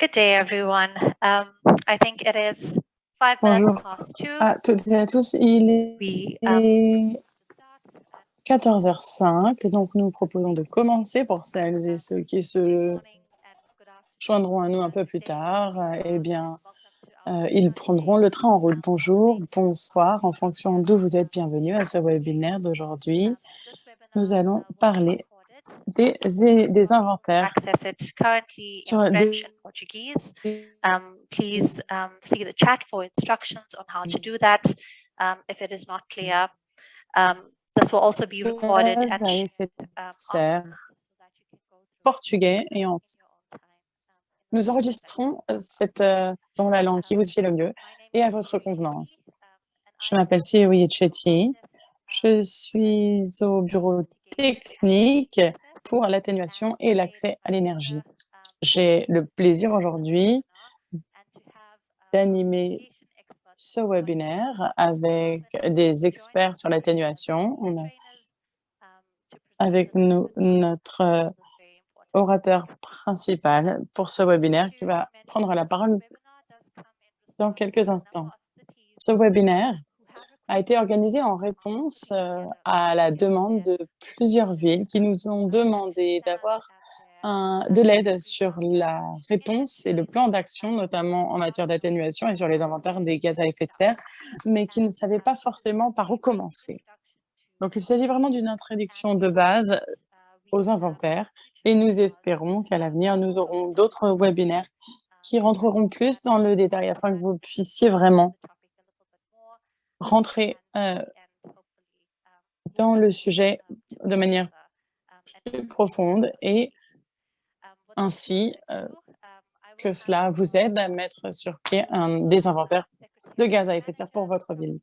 Good day, everyone. I think it is 5 minutes Bonjour past two. à toutes et à tous. Il We est 14h05, donc nous proposons de commencer pour celles et ceux qui se joindront à nous un peu plus tard. Ils prendront le train en route. Bonjour, bonsoir, en fonction d'où vous êtes, bienvenue à ce webinaire d'aujourd'hui. Nous allons parler des inventaires access it currently in sur French and Portuguese. Please see the chat for instructions on how to do that if it is not clear. This will also be recorded gaz and à effet de serre portugais et en nous enregistrons dans la langue qui vous sied le mieux et à votre convenance. Je m'appelle Siri Chetty. Je suis au bureau technique pour l'atténuation et l'accès à l'énergie. J'ai le plaisir aujourd'hui d'animer ce webinaire avec des experts sur l'atténuation. On a avec nous notre orateur principal pour ce webinaire qui va prendre la parole dans quelques instants. Ce webinaire a été organisé en réponse à la demande de plusieurs villes qui nous ont demandé d'avoir de l'aide sur la réponse et le plan d'action, notamment en matière d'atténuation et sur les inventaires des gaz à effet de serre, mais qui ne savaient pas forcément par où commencer. Donc, il s'agit vraiment d'une introduction de base aux inventaires et nous espérons qu'à l'avenir, nous aurons d'autres webinaires qui rentreront plus dans le détail afin que vous puissiez vraiment rentrer dans le sujet de manière plus profonde et ainsi que cela vous aide à mettre sur pied des inventaires de gaz à effet de serre pour votre ville.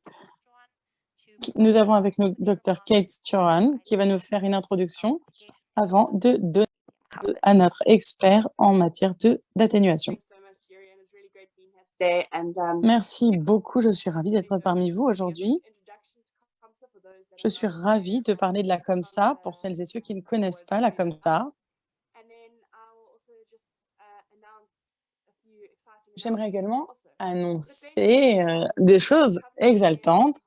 Nous avons avec nous Dr. Kate Turan qui va nous faire une introduction avant de donner à notre expert en matière d'atténuation. Merci beaucoup, je suis ravie d'être parmi vous aujourd'hui. Je suis ravie de parler de la COMSA pour celles et ceux qui ne connaissent pas la COMSA. J'aimerais également annoncer des choses exaltantes.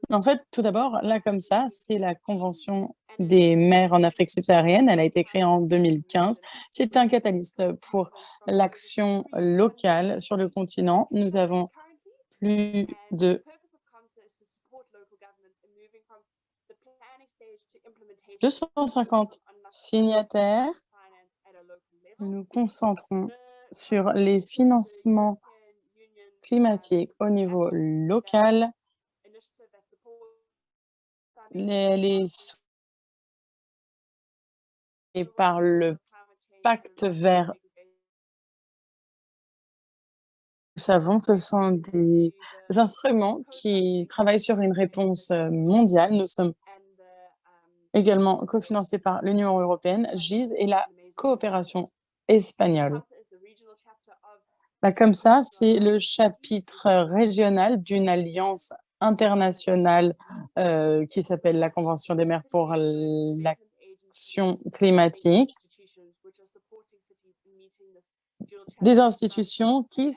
En fait, tout d'abord, la COMSA, c'est la Convention des maires en Afrique subsaharienne. Elle a été créée en 2015. C'est un catalyste pour l'action locale sur le continent. Nous avons plus de 250 signataires. Nous nous concentrons sur les financements climatiques au niveau local, et par le pacte vert. Nous savons, ce sont des instruments qui travaillent sur une réponse mondiale. Nous sommes également cofinancés par l'Union européenne, GIZ et la coopération espagnole. Comme ça, c'est le chapitre régional d'une alliance internationale qui s'appelle la Convention des maires pour l'action climatique. Des institutions qui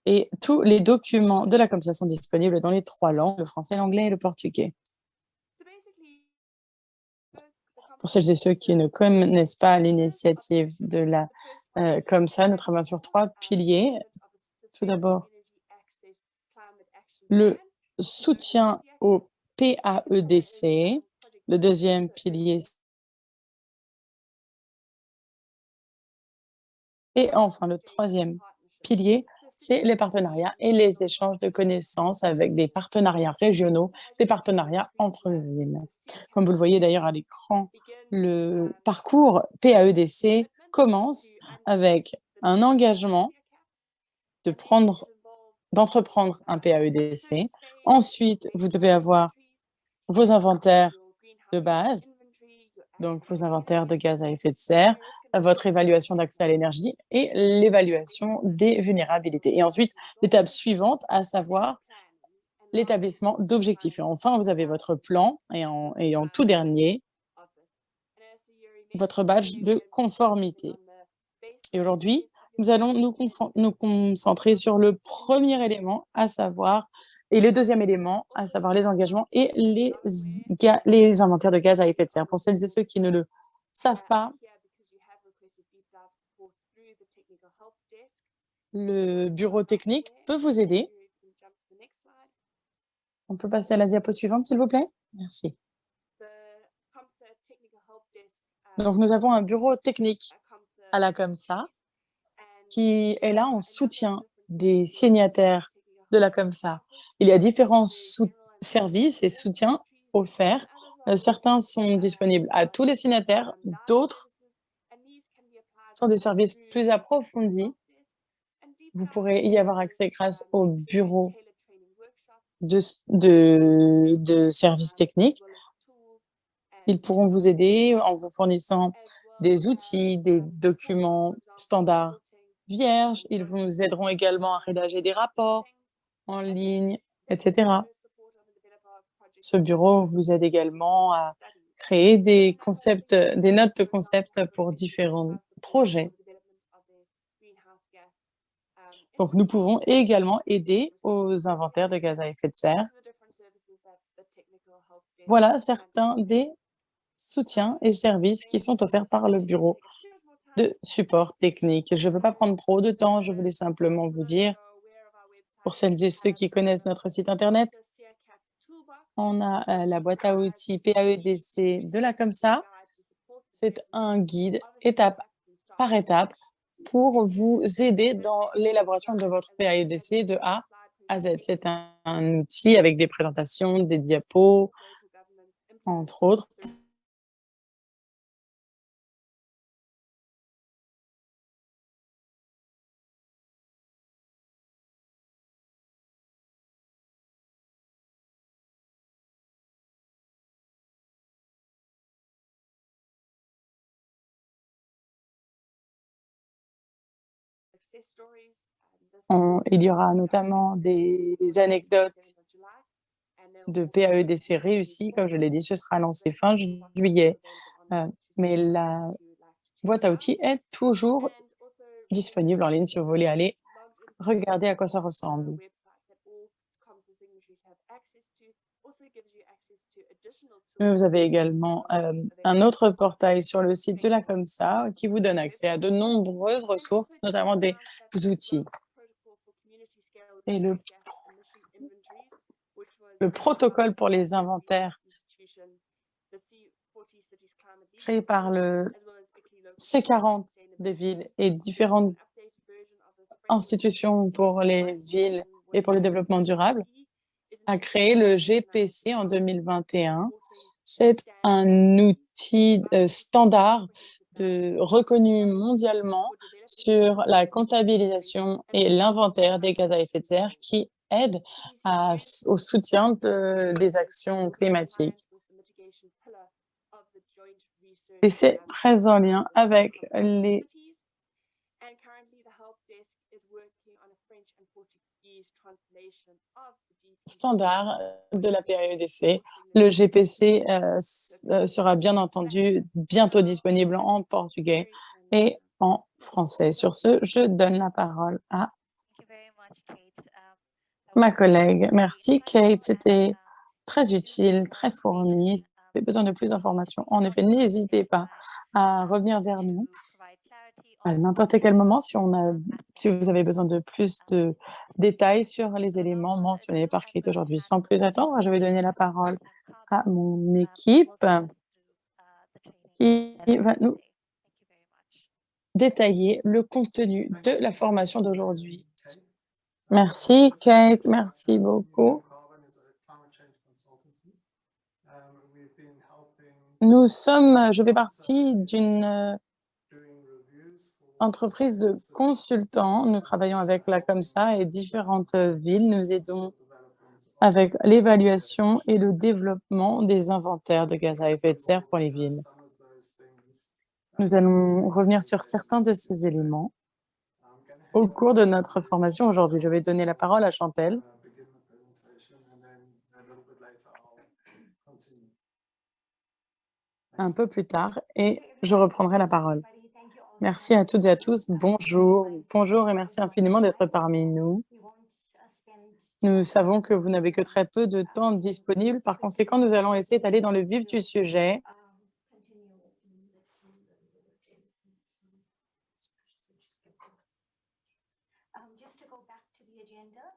et tous les documents de la COMSA sont disponibles dans les 3 langues, le français, l'anglais et le portugais. Pour celles et ceux qui ne connaissent pas l'initiative de la COMSA, nous travaillons sur 3 piliers. Tout d'abord, le soutien au PAEDC. Le deuxième pilier, et enfin le troisième pilier, c'est les partenariats et les échanges de connaissances avec des partenariats régionaux, des partenariats entre villes. Comme vous le voyez d'ailleurs à l'écran, le parcours PAEDC commence avec un engagement de prendre d'entreprendre un PAEDC. Ensuite, vous devez avoir vos inventaires de base, donc vos inventaires de gaz à effet de serre, votre évaluation d'accès à l'énergie et l'évaluation des vulnérabilités. Et ensuite, l'étape suivante, à savoir l'établissement d'objectifs. Et enfin, vous avez votre plan et en tout dernier, votre badge de conformité. Et aujourd'hui, nous allons nous concentrer sur le premier élément, à savoir, et le deuxième élément, à savoir les engagements et les inventaires de gaz à effet de serre. Pour celles et ceux qui ne le savent pas, le bureau technique peut vous aider. On peut passer à la diapo suivante, s'il vous plaît? Merci. Donc, nous avons un bureau technique à la COMSA qui est là en soutien des signataires de la COMSA. Il y a différents services et soutiens offerts. Certains sont disponibles à tous les signataires, d'autres sont des services plus approfondis. Vous pourrez y avoir accès grâce au bureau de services techniques. Ils pourront vous aider en vous fournissant des outils, des documents standards vierges. Ils vous aideront également à rédiger des rapports en ligne, etc. Ce bureau vous aide également à créer des concepts, des notes de concept pour différents projets. Donc, nous pouvons également aider aux inventaires de gaz à effet de serre. Voilà certains des soutiens et services qui sont offerts par le bureau de support technique. Je ne veux pas prendre trop de temps, je voulais simplement vous dire, pour celles et ceux qui connaissent notre site internet, on a la boîte à outils PAEDC de la COMSA. C'est un guide étape par étape pour vous aider dans l'élaboration de votre PAEDC de A à Z. C'est un outil avec des présentations, des diapos, entre autres. Il y aura notamment des anecdotes de PAEDC réussis. Comme je l'ai dit, ce sera lancé fin juillet. Mais la boîte à outils est toujours disponible en ligne si vous voulez aller regarder à quoi ça ressemble. Vous avez également un autre portail sur le site de la COMSA qui vous donne accès à de nombreuses ressources, notamment des outils. Et le protocole pour les inventaires créé par le C40 des villes et différentes institutions pour les villes et pour le développement durable a créé le GPC en 2021. C'est un outil standard reconnu mondialement sur la comptabilisation et l'inventaire des gaz à effet de serre qui aide au soutien des actions climatiques. Et c'est très en lien avec les standards de la PAEDC. Le GPC sera bien entendu bientôt disponible en portugais et en français. Sur ce, je donne la parole à ma collègue. Merci Kate, c'était très utile, très fourni. Si vous avez besoin de plus d'informations, en effet, n'hésitez pas à revenir vers nous à n'importe quel moment si vous avez besoin de plus de détails sur les éléments mentionnés par Kate aujourd'hui. Sans plus attendre, je vais donner la parole à mon équipe qui va nous détailler le contenu de la formation d'aujourd'hui. Merci Kate, merci beaucoup. Je fais partie d'une entreprise de consultants. Nous travaillons avec la COMSA et différentes villes. Nous aidons avec l'évaluation et le développement des inventaires de gaz à effet de serre pour les villes. Nous allons revenir sur certains de ces éléments au cours de notre formation aujourd'hui. Je vais donner la parole à Chantelle. Un peu plus tard et je reprendrai la parole. Merci à toutes et à tous. Bonjour. Bonjour et merci infiniment d'être parmi nous. Nous savons que vous n'avez que très peu de temps disponible. Par conséquent, nous allons essayer d'aller dans le vif du sujet.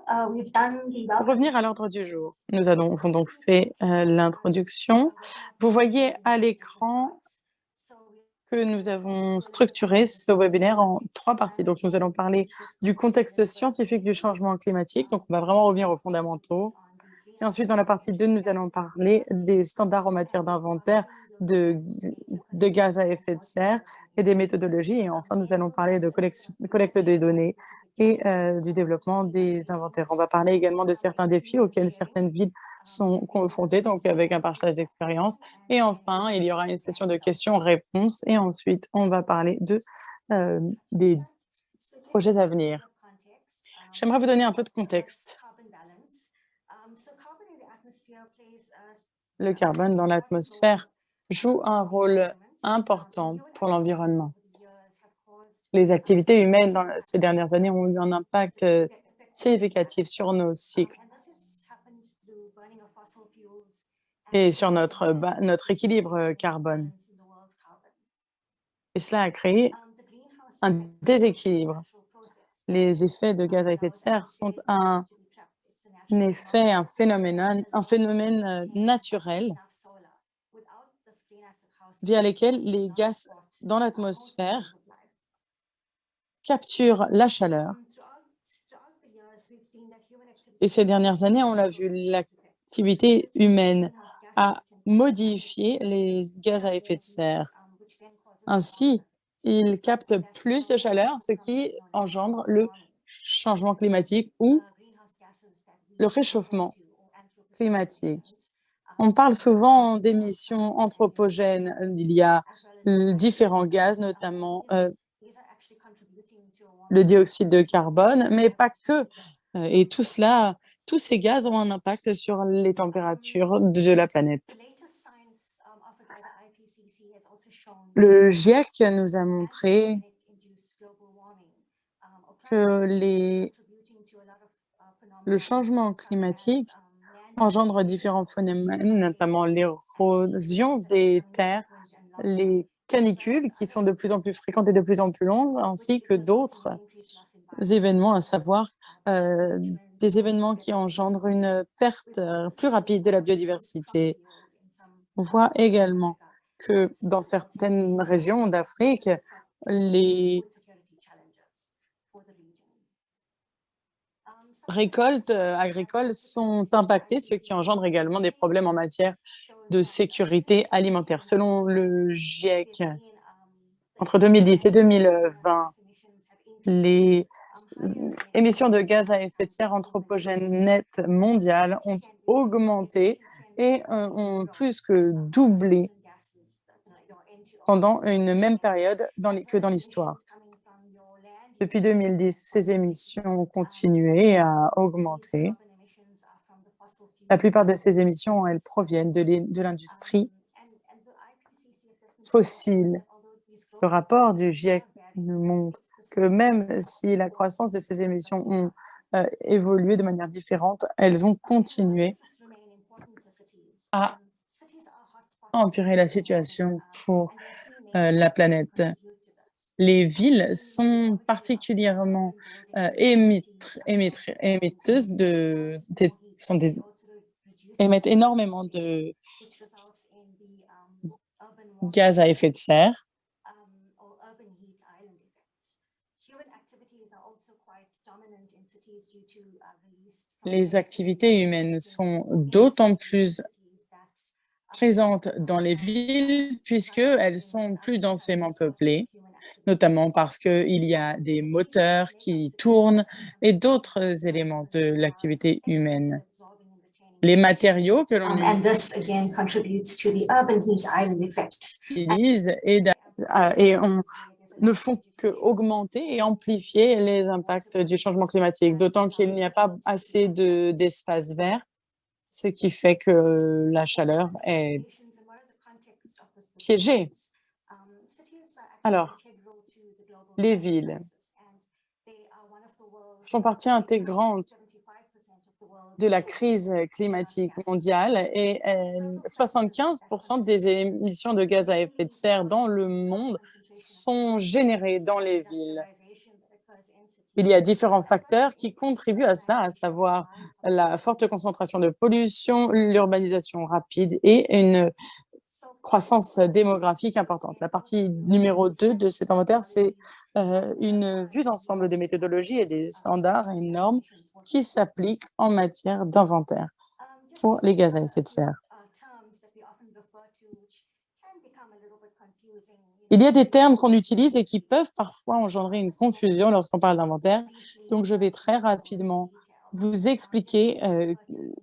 Pour revenir à l'ordre du jour, nous avons donc fait l'introduction. Vous voyez à l'écran que nous avons structuré ce webinaire en 3 parties. Donc, nous allons parler du contexte scientifique du changement climatique. Donc, on va vraiment revenir aux fondamentaux. Et ensuite, dans la partie 2, nous allons parler des standards en matière d'inventaire de gaz à effet de serre et des méthodologies. Et enfin, nous allons parler de collecte des données et du développement des inventaires. On va parler également de certains défis auxquels certaines villes sont confrontées, donc avec un partage d'expérience. Et enfin, il y aura une session de questions-réponses. Et ensuite, on va parler des projets à venir. J'aimerais vous donner un peu de contexte. Le carbone dans l'atmosphère joue un rôle important pour l'environnement. Les activités humaines dans ces dernières années ont eu un impact significatif sur nos cycles et sur notre équilibre carbone. Et cela a créé un déséquilibre. Les effets de gaz à effet de serre sont un phénomène naturel via lesquels les gaz dans l'atmosphère capturent la chaleur. Et ces dernières années, on l'a vu, l'activité humaine a modifié les gaz à effet de serre. Ainsi, ils captent plus de chaleur, ce qui engendre le changement climatique ou le réchauffement climatique. On parle souvent d'émissions anthropogènes. Il y a différents gaz, notamment le dioxyde de carbone, mais pas que. Et tous ces gaz ont un impact sur les températures de la planète. Le GIEC nous a montré que le changement climatique engendre différents phénomènes, notamment l'érosion des terres, les canicules qui sont de plus en plus fréquentes et de plus en plus longues, ainsi que d'autres événements, à savoir des événements qui engendrent une perte plus rapide de la biodiversité. On voit également que dans certaines régions d'Afrique, les récoltes agricoles sont impactées, ce qui engendre également des problèmes en matière de sécurité alimentaire. Selon le GIEC, entre 2010 et 2020, les émissions de gaz à effet de serre anthropogènes nettes mondiales ont augmenté et ont plus que doublé pendant une même période que dans l'histoire. Depuis 2010, ces émissions ont continué à augmenter. La plupart de ces émissions, elles proviennent de l'industrie fossile. Le rapport du GIEC nous montre que même si la croissance de ces émissions ont évolué de manière différente, elles ont continué à empirer la situation pour la planète. Les villes sont particulièrement émettent énormément de gaz à effet de serre. Les activités humaines sont d'autant plus présentes dans les villes puisqu'elles sont plus densément peuplées. notamment parce qu'il y a des moteurs qui tournent et d'autres éléments de l'activité humaine. Les matériaux que l'on And this again contributes to the urban heat island effect. utilise et on ne font qu'augmenter et amplifier les impacts du changement climatique, d'autant qu'il n'y a pas assez d'espace vert, ce qui fait que la chaleur est piégée. Alors, les villes font partie intégrante de la crise climatique mondiale et 75% des émissions de gaz à effet de serre dans le monde sont générées dans les villes. Il y a différents facteurs qui contribuent à cela, à savoir la forte concentration de pollution, l'urbanisation rapide et une croissance démographique importante. La partie numéro 2 de cet inventaire, c'est une vue d'ensemble des méthodologies et des standards et normes qui s'appliquent en matière d'inventaire pour les gaz à effet de serre. Il y a des termes qu'on utilise et qui peuvent parfois engendrer une confusion lorsqu'on parle d'inventaire. Donc, je vais très rapidement vous expliquer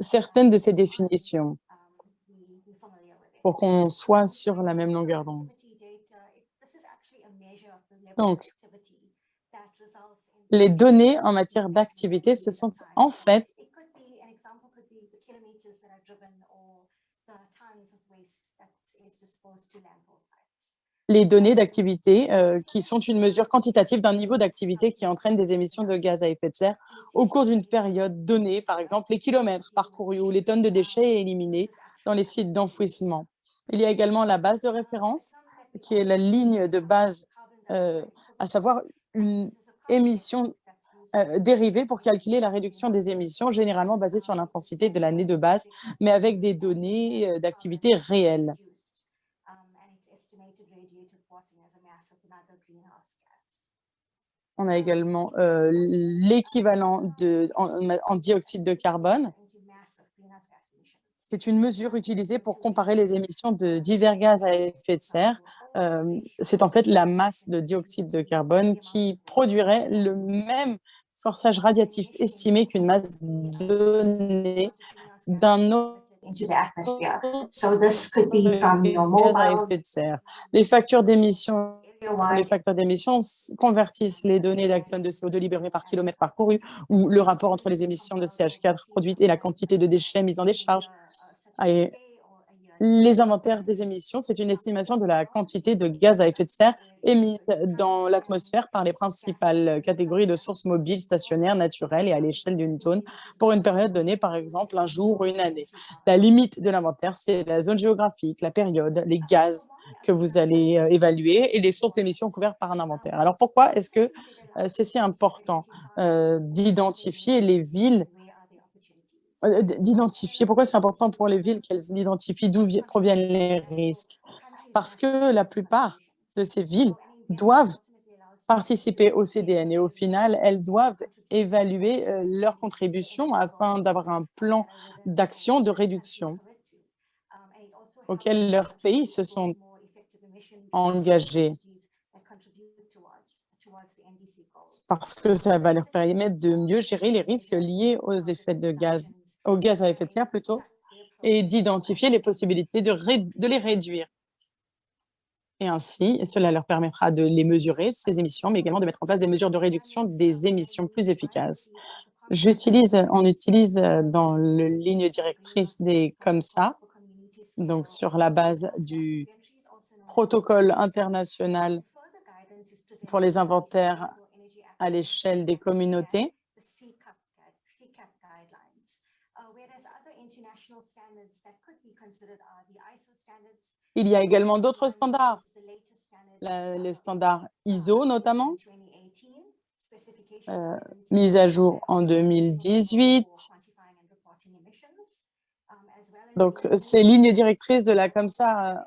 certaines de ces définitions pour qu'on soit sur la même longueur d'onde. Donc, les données en matière d'activité, ce sont en fait les données d'activité qui sont une mesure quantitative d'un niveau d'activité qui entraîne des émissions de gaz à effet de serre au cours d'une période donnée, par exemple les kilomètres parcourus ou les tonnes de déchets éliminés dans les sites d'enfouissement. Il y a également la base de référence, qui est la ligne de base, à savoir une émission dérivée pour calculer la réduction des émissions, généralement basée sur l'intensité de l'année de base, mais avec des données d'activité réelles. On a également l'équivalent en dioxyde de carbone. C'est une mesure utilisée pour comparer les émissions de divers gaz à effet de serre. C'est en fait la masse de dioxyde de carbone qui produirait le même forçage radiatif estimé qu'une masse donnée d'un autre into the atmosphere. So this could be from your gaz à mobile effet de serre. Les facteurs d'émission convertissent les données d'actons de CO2 libérées par kilomètre parcouru ou le rapport entre les émissions de CH4 produites et la quantité de déchets mis en décharge. Et les inventaires des émissions, c'est une estimation de la quantité de gaz à effet de serre émise dans l'atmosphère par les principales catégories de sources mobiles, stationnaires, naturelles et à l'échelle d'une zone pour une période donnée, par exemple un jour ou une année. La limite de l'inventaire, c'est la zone géographique, la période, les gaz que vous allez évaluer et les sources d'émissions couvertes par un inventaire. Alors pourquoi est-ce que c'est si important d'identifier les villes pourquoi c'est important pour les villes qu'elles identifient d'où proviennent les risques? Parce que la plupart de ces villes doivent participer au CDN et au final, elles doivent évaluer leur contribution afin d'avoir un plan d'action de réduction auquel leurs pays se sont engagés. Parce que ça va leur permettre de mieux gérer les risques liés aux effets de gaz, au gaz à effet de serre plutôt, et d'identifier les possibilités de les réduire. Et ainsi, cela leur permettra de les mesurer, ces émissions, mais également de mettre en place des mesures de réduction des émissions plus efficaces. On utilise dans la ligne directrice des COMSA, donc sur la base du protocole international pour les inventaires à l'échelle des communautés. Il y a également d'autres standards, les standards ISO notamment, mis à jour en 2018. Donc, ces lignes directrices de la COMSA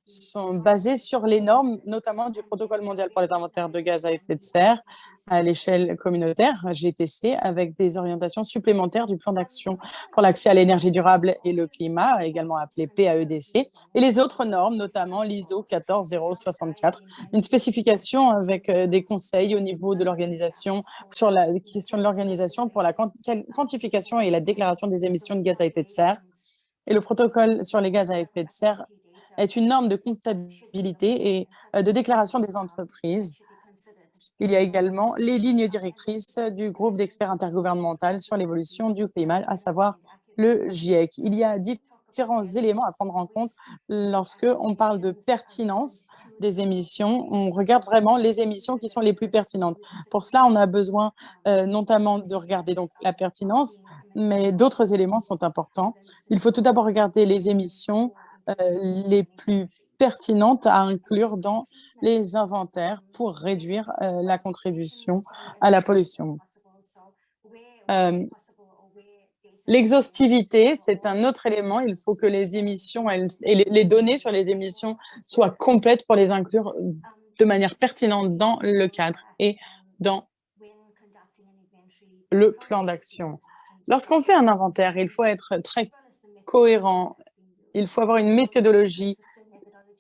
sont basées sur les normes, notamment du protocole mondial pour les inventaires de gaz à effet de serre, à l'échelle communautaire, GPC, avec des orientations supplémentaires du plan d'action pour l'accès à l'énergie durable et le climat, également appelé PAEDC, et les autres normes, notamment l'ISO 14064, une spécification avec des conseils au niveau de l'organisation sur la question de l'organisation pour la quantification et la déclaration des émissions de gaz à effet de serre. Et le protocole sur les gaz à effet de serre est une norme de comptabilité et de déclaration des entreprises. Il y a également les lignes directrices du groupe d'experts intergouvernemental sur l'évolution du climat, à savoir le GIEC. Il y a différents éléments à prendre en compte lorsque on parle de pertinence des émissions. On regarde vraiment les émissions qui sont les plus pertinentes. Pour cela, on a besoin notamment de regarder donc la pertinence, mais d'autres éléments sont importants. Il faut tout d'abord regarder les émissions les plus pertinentes à inclure dans les inventaires pour réduire la contribution à la pollution. L'exhaustivité, c'est un autre élément. Il faut que les émissions et les données sur les émissions soient complètes pour les inclure de manière pertinente dans le cadre et dans le plan d'action. Lorsqu'on fait un inventaire, il faut être très cohérent. Il faut avoir une méthodologie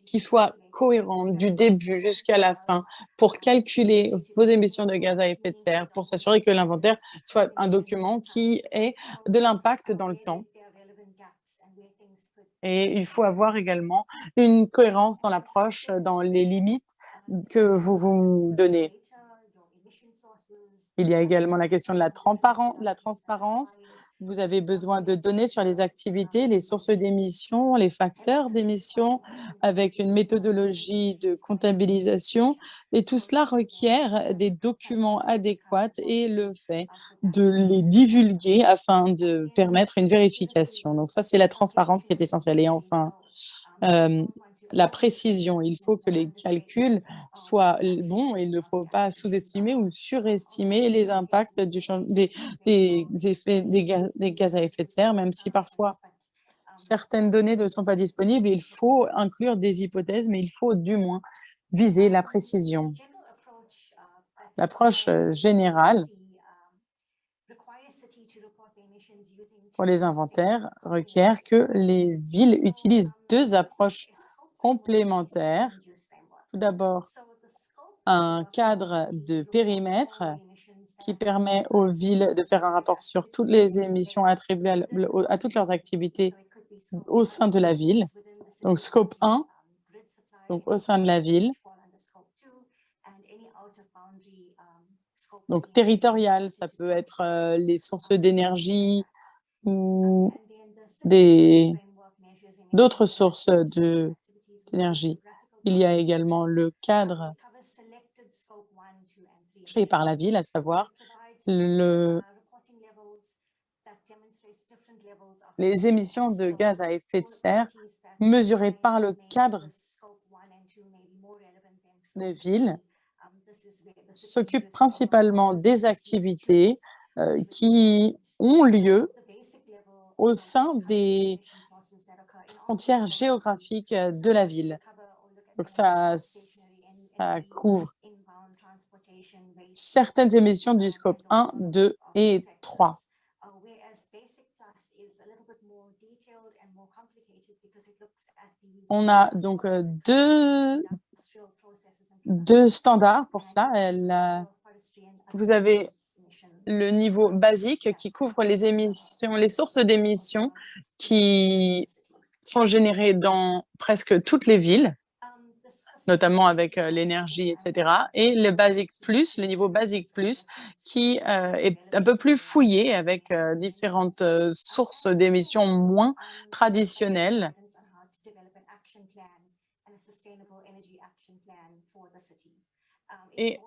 qui soit cohérente du début jusqu'à la fin pour calculer vos émissions de gaz à effet de serre, pour s'assurer que l'inventaire soit un document qui ait de l'impact dans le temps. Et il faut avoir également une cohérence dans l'approche, dans les limites que vous vous donnez. Il y a également la question de la transparence. Vous avez besoin de données sur les activités, les sources d'émissions, les facteurs d'émissions, avec une méthodologie de comptabilisation. Et tout cela requiert des documents adéquats et le fait de les divulguer afin de permettre une vérification. Donc ça, c'est la transparence qui est essentielle. Et enfin, la précision. Il faut que les calculs soient bons. Il ne faut pas sous-estimer ou surestimer les impacts des effets des gaz à effet de serre, même si parfois certaines données ne sont pas disponibles. Il faut inclure des hypothèses, mais il faut du moins viser la précision. L'approche générale pour les inventaires requiert que les villes utilisent deux approches complémentaires. Tout d'abord, un cadre de périmètre qui permet aux villes de faire un rapport sur toutes les émissions attribuées à toutes leurs activités au sein de la ville. Donc, scope 1, donc au sein de la ville. Donc, territorial, ça peut être les sources d'énergie ou d'autres sources d'énergie. Il y a également le cadre créé par la ville, à savoir les émissions de gaz à effet de serre mesurées par le cadre des villes s'occupent principalement des activités qui ont lieu au sein des frontières géographiques de la ville. Donc ça couvre certaines émissions du scope 1, 2 et 3. On a donc deux standards pour cela. Vous avez le niveau basique qui couvre les émissions, les sources d'émissions qui sont générées dans presque toutes les villes, notamment avec l'énergie, etc. Et le Basic Plus, le niveau Basic Plus, qui est un peu plus fouillé avec différentes sources d'émissions moins traditionnelles. Et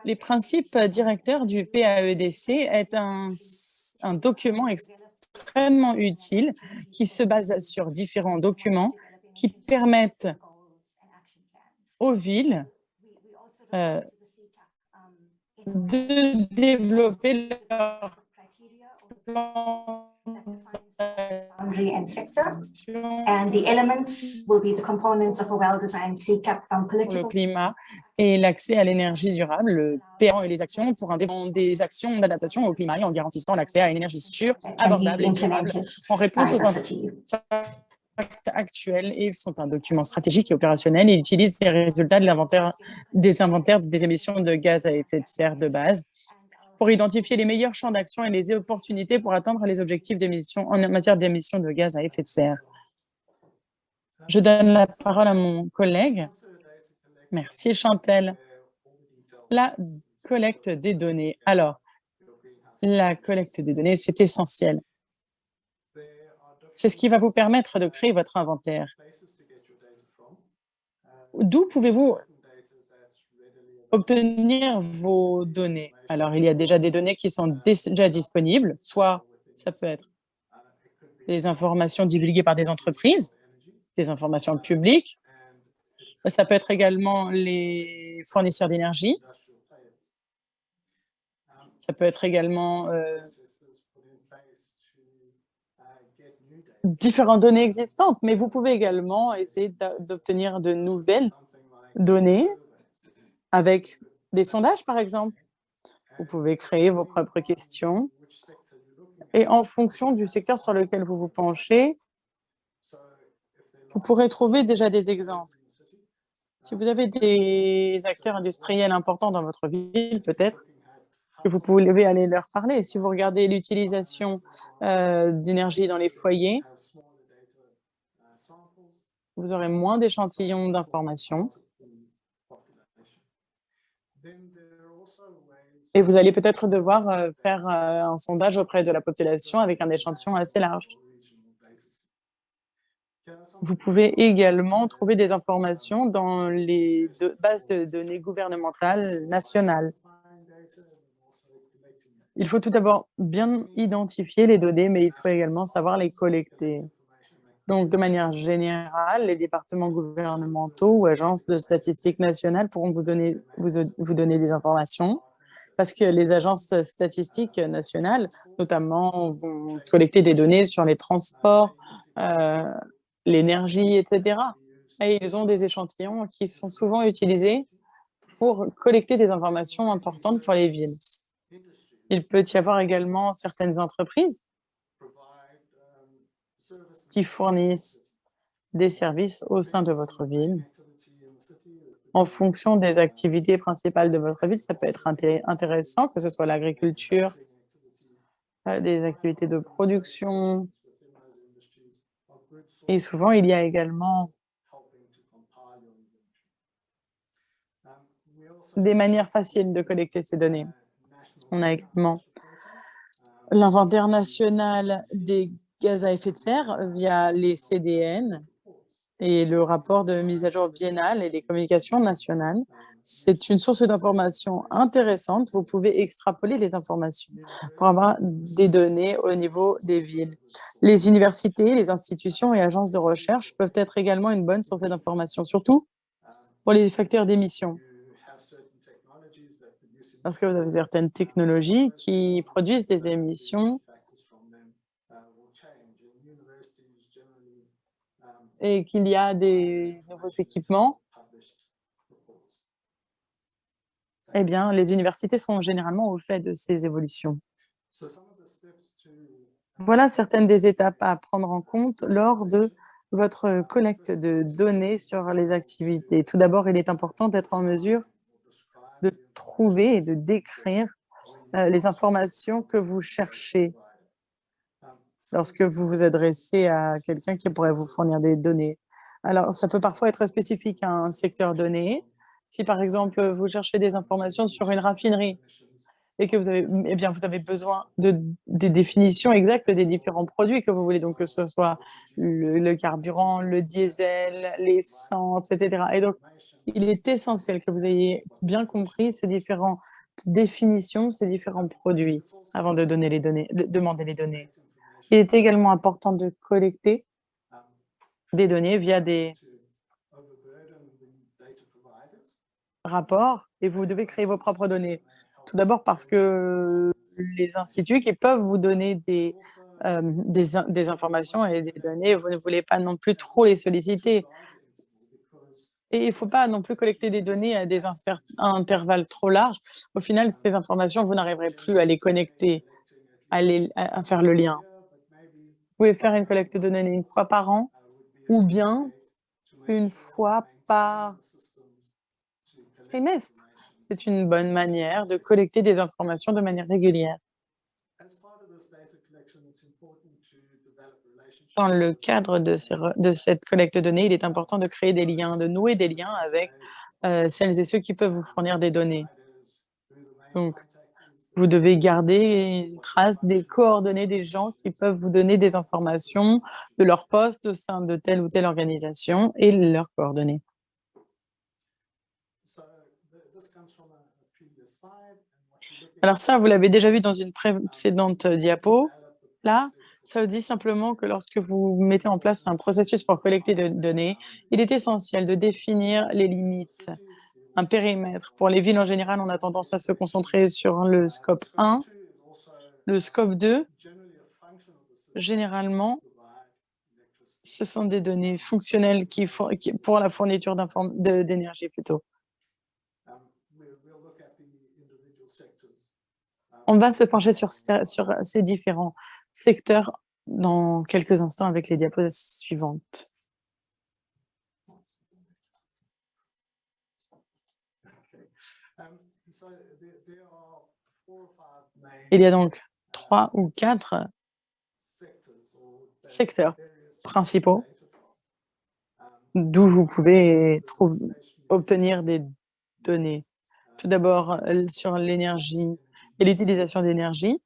les principes directeurs du PAEDC est un document extrêmement utile qui se base sur différents documents qui permettent aux villes de développer leur plan boundary and sector, and the elements will be the components of a well-designed CCAP from pour le political. climat et l'accès à l'énergie durable, le PAN et les actions pour des actions d'adaptation au climat et en garantissant l'accès à une énergie sûre, that can be abordable et durable implemented en réponse by aux the city. impacts actuels et sont un document stratégique et opérationnel et utilise les résultats des inventaires des émissions de gaz à effet de serre de base pour identifier les meilleurs champs d'action et les opportunités pour atteindre les objectifs d'émissions en matière d'émissions de gaz à effet de serre. Je donne la parole à mon collègue. Merci Chantal. La collecte des données. Alors, la collecte des données, c'est essentiel. C'est ce qui va vous permettre de créer votre inventaire. D'où pouvez-vous obtenir vos données? Alors, il y a déjà des données qui sont déjà disponibles, soit ça peut être des informations divulguées par des entreprises, des informations publiques, ça peut être également les fournisseurs d'énergie, ça peut être également différentes données existantes, mais vous pouvez également essayer d'obtenir de nouvelles données avec des sondages, par exemple. Vous pouvez créer vos propres questions et en fonction du secteur sur lequel vous vous penchez, vous pourrez trouver déjà des exemples. Si vous avez des acteurs industriels importants dans votre ville, peut-être que vous pouvez aller leur parler. Si vous regardez l'utilisation d'énergie dans les foyers, vous aurez moins d'échantillons d'informations. Et vous allez peut-être devoir faire un sondage auprès de la population avec un échantillon assez large. Vous pouvez également trouver des informations dans les bases de données gouvernementales nationales. Il faut tout d'abord bien identifier les données, mais il faut également savoir les collecter. Donc, de manière générale, les départements gouvernementaux ou agences de statistiques nationales pourront vous donner des informations parce que les agences statistiques nationales, notamment, vont collecter des données sur les transports, l'énergie, etc. Et ils ont des échantillons qui sont souvent utilisés pour collecter des informations importantes pour les villes. Il peut y avoir également certaines entreprises qui fournissent des services au sein de votre ville. En fonction des activités principales de votre ville, ça peut être intéressant, que ce soit l'agriculture, des activités de production. Et souvent, il y a également des manières faciles de collecter ces données. On a également l'inventaire national des gaz à effet de serre via les CDN et le rapport de mise à jour biennale et les communications nationales. C'est une source d'information intéressante. Vous pouvez extrapoler les informations pour avoir des données au niveau des villes. Les universités, les institutions et agences de recherche peuvent être également une bonne source d'information, surtout pour les facteurs d'émission. Parce que vous avez certaines technologies qui produisent des émissions et qu'il y a des nouveaux équipements, eh bien, les universités sont généralement au fait de ces évolutions. Voilà certaines des étapes à prendre en compte lors de votre collecte de données sur les activités. Tout d'abord, il est important d'être en mesure de trouver et de décrire les informations que vous cherchez lorsque vous vous adressez à quelqu'un qui pourrait vous fournir des données. Alors, ça peut parfois être spécifique à un secteur donné. Si, par exemple, vous cherchez des informations sur une raffinerie et que vous avez besoin des définitions exactes des différents produits que vous voulez, donc que ce soit le carburant, le diesel, l'essence, etc. Et donc, il est essentiel que vous ayez bien compris ces différentes définitions, ces différents produits avant de demander les données. Il est également important de collecter des données via des rapports et vous devez créer vos propres données. Tout d'abord parce que les instituts qui peuvent vous donner des informations et des données, vous ne voulez pas non plus trop les solliciter Et il ne faut pas non plus collecter des données à à intervalles trop larges. Au final, ces informations, vous n'arriverez plus à les connecter, à faire le lien. Vous pouvez faire une collecte de données une fois par an ou bien une fois par trimestre. C'est une bonne manière de collecter des informations de manière régulière. Dans le cadre de cette collecte de données, il est important de créer des liens, de nouer des liens avec celles et ceux qui peuvent vous fournir des données. Donc, vous devez garder une trace des coordonnées des gens qui peuvent vous donner des informations de leur poste au sein de telle ou telle organisation et leurs coordonnées. Alors ça, vous l'avez déjà vu dans une précédente diapo. Là, ça dit simplement que lorsque vous mettez en place un processus pour collecter des données, il est essentiel de définir les limites, un périmètre. Pour les villes en général, on a tendance à se concentrer sur le scope 1. Le scope 2, généralement, ce sont des données fonctionnelles pour la fourniture d'énergie plutôt. On va se pencher sur ces différents secteurs dans quelques instants avec les diapositives suivantes. Il y a donc 3 ou 4 secteurs principaux d'où vous pouvez obtenir des données. Tout d'abord, sur l'énergie et l'utilisation d'énergie.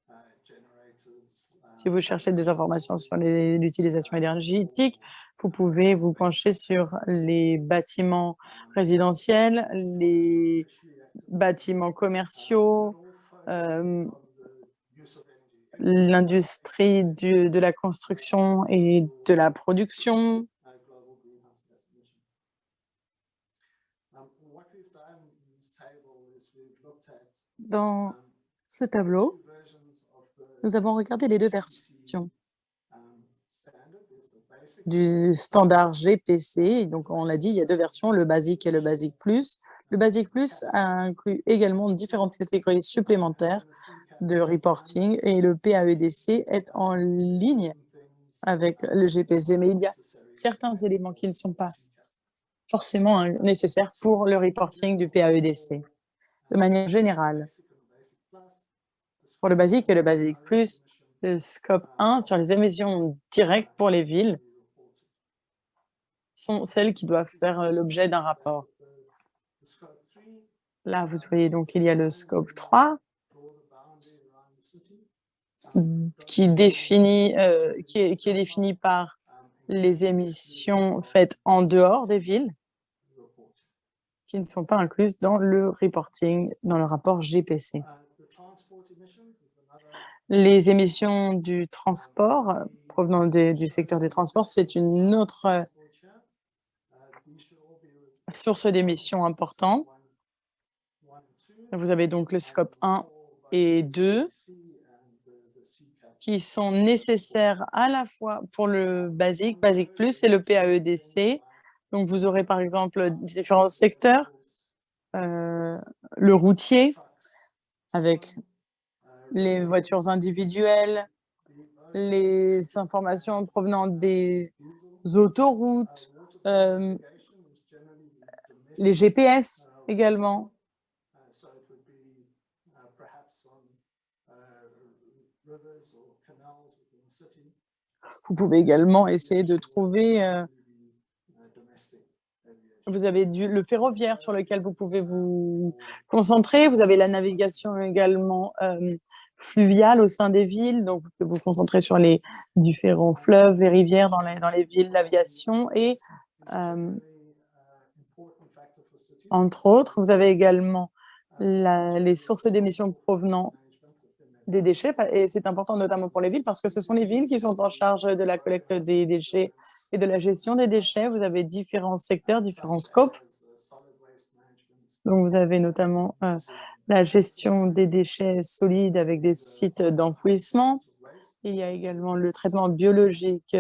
Si vous cherchez des informations sur l'utilisation énergétique, vous pouvez vous pencher sur les bâtiments résidentiels, les bâtiments commerciaux, l'industrie de la construction et de la production. Dans ce tableau, nous avons regardé les 2 versions du standard GPC. Donc, on l'a dit, il y a 2 versions, le basique et le basique plus. Le basique plus inclut également différentes catégories supplémentaires de reporting et le PAEDC est en ligne avec le GPC. Mais il y a certains éléments qui ne sont pas forcément nécessaires pour le reporting du PAEDC. De manière générale, pour le basique et le basique plus, le scope 1 sur les émissions directes pour les villes sont celles qui doivent faire l'objet d'un rapport. Là, vous voyez donc il y a le scope 3 qui est défini par les émissions faites en dehors des villes qui ne sont pas incluses dans le reporting, dans le rapport GPC. Les émissions du transport provenant du secteur du transport, c'est une autre source d'émissions importante. Vous avez donc le scope 1 et 2 qui sont nécessaires à la fois pour le basique, basique plus et le PAEDC. Donc, vous aurez par exemple différents secteurs, le routier avec les voitures individuelles, les informations provenant des autoroutes, les GPS également. Vous pouvez également essayer de trouver, vous avez le ferroviaire sur lequel vous pouvez vous concentrer. Vous avez la navigation également fluviale au sein des villes. Donc, vous pouvez vous concentrer sur les différents fleuves et rivières dans les villes, l'aviation. Et entre autres, vous avez également les sources d'émissions provenant des déchets. Et c'est important notamment pour les villes parce que ce sont les villes qui sont en charge de la collecte des déchets et de la gestion des déchets. Vous avez différents secteurs, différents scopes. Donc, vous avez notamment la gestion des déchets solides avec des sites d'enfouissement. Il y a également le traitement biologique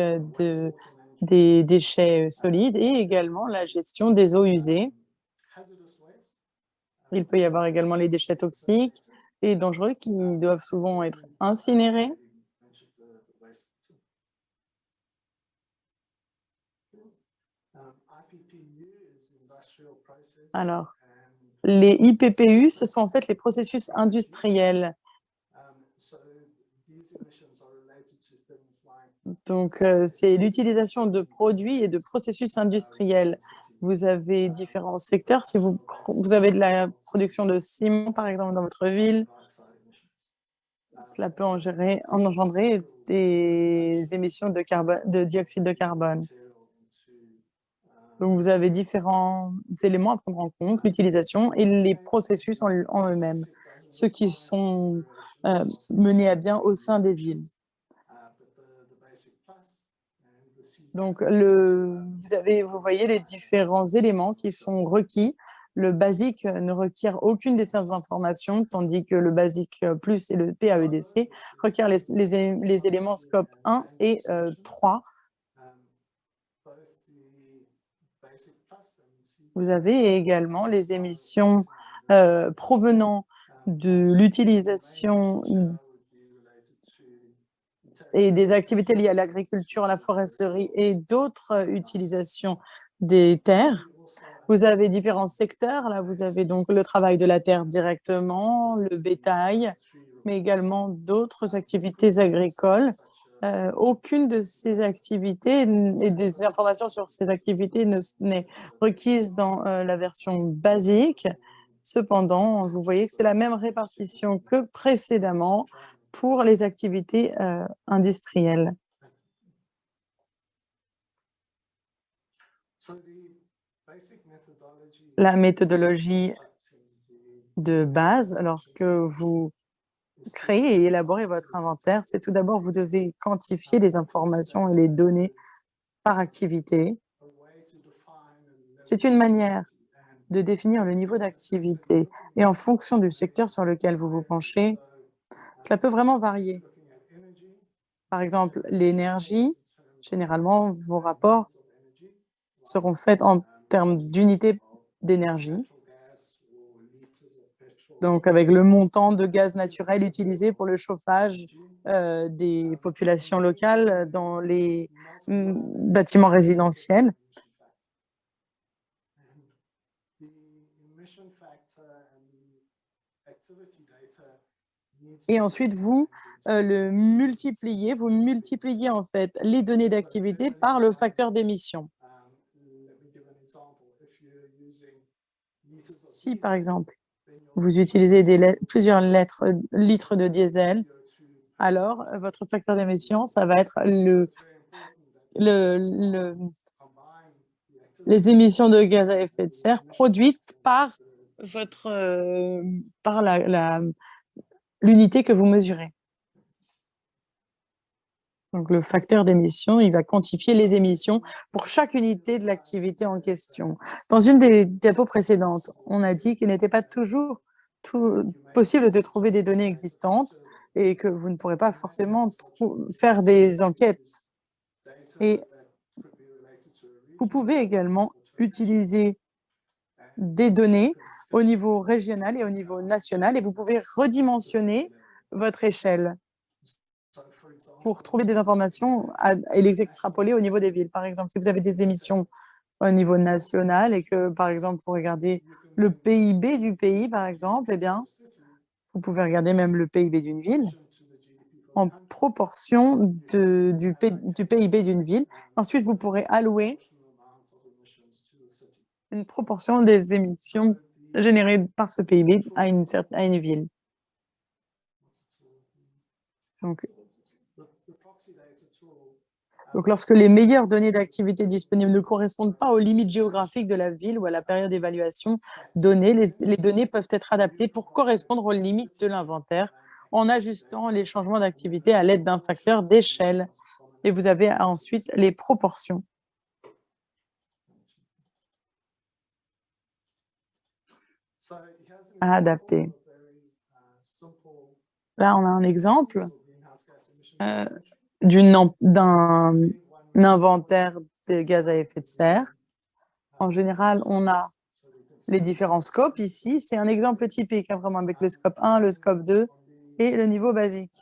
des déchets solides et également la gestion des eaux usées. Il peut y avoir également les déchets toxiques et dangereux qui doivent souvent être incinérés. Alors, les IPPU, ce sont en fait les processus industriels. Donc, c'est l'utilisation de produits et de processus industriels. Vous avez différents secteurs. Si vous avez de la production de ciment, par exemple, dans votre ville, cela peut engendrer des émissions de dioxyde de carbone. Donc, vous avez différents éléments à prendre en compte, l'utilisation et les processus en eux-mêmes, ceux qui sont menés à bien au sein des villes. Donc, vous voyez les différents éléments qui sont requis. Le basique ne requiert aucune des séances d'information, tandis que le basique plus et le PAEDC requièrent les éléments scope 1 et 3. Vous avez également les émissions provenant de l'utilisation et des activités liées à l'agriculture, à la foresterie et d'autres utilisations des terres. Vous avez différents secteurs. Là, vous avez donc le travail de la terre directement, le bétail, mais également d'autres activités agricoles. Aucune de ces activités et des informations sur ces activités n'est requise dans la version basique. Cependant, vous voyez que c'est la même répartition que précédemment pour les activités industrielles. La méthodologie de base, lorsque vous créez et élaborez votre inventaire, c'est tout d'abord, vous devez quantifier les informations et les données par activité. C'est une manière de définir le niveau d'activité et en fonction du secteur sur lequel vous vous penchez, cela peut vraiment varier. Par exemple, l'énergie, généralement, vos rapports seront faits en termes d'unités d'énergie. Donc, avec le montant de gaz naturel utilisé pour le chauffage des populations locales dans les bâtiments résidentiels. Et ensuite, vous multipliez en fait les données d'activité par le facteur d'émission. Si, par exemple, vous utilisez plusieurs litres de diesel, alors votre facteur d'émission, ça va être les émissions de gaz à effet de serre produites par l'unité que vous mesurez. Donc, le facteur d'émission, il va quantifier les émissions pour chaque unité de l'activité en question. Dans une des diapos précédentes, on a dit qu'il n'était pas toujours possible de trouver des données existantes et que vous ne pourrez pas forcément faire des enquêtes. Et vous pouvez également utiliser des données au niveau régional et au niveau national et vous pouvez redimensionner votre échelle pour trouver des informations et les extrapoler au niveau des villes. Par exemple, si vous avez des émissions au niveau national et que, par exemple, vous regardez le PIB du pays, par exemple, eh bien, vous pouvez regarder même le PIB d'une ville en proportion du PIB d'une ville. Ensuite, vous pourrez allouer une proportion des émissions générées par ce PIB à une ville. Donc, lorsque les meilleures données d'activité disponibles ne correspondent pas aux limites géographiques de la ville ou à la période d'évaluation donnée, les données peuvent être adaptées pour correspondre aux limites de l'inventaire en ajustant les changements d'activité à l'aide d'un facteur d'échelle. Et vous avez ensuite les proportions. À adapter. Là, on a un exemple inventaire des gaz à effet de serre. En général, on a les différents scopes ici. C'est un exemple typique, hein, vraiment, avec le scope 1, le scope 2 et le niveau basique.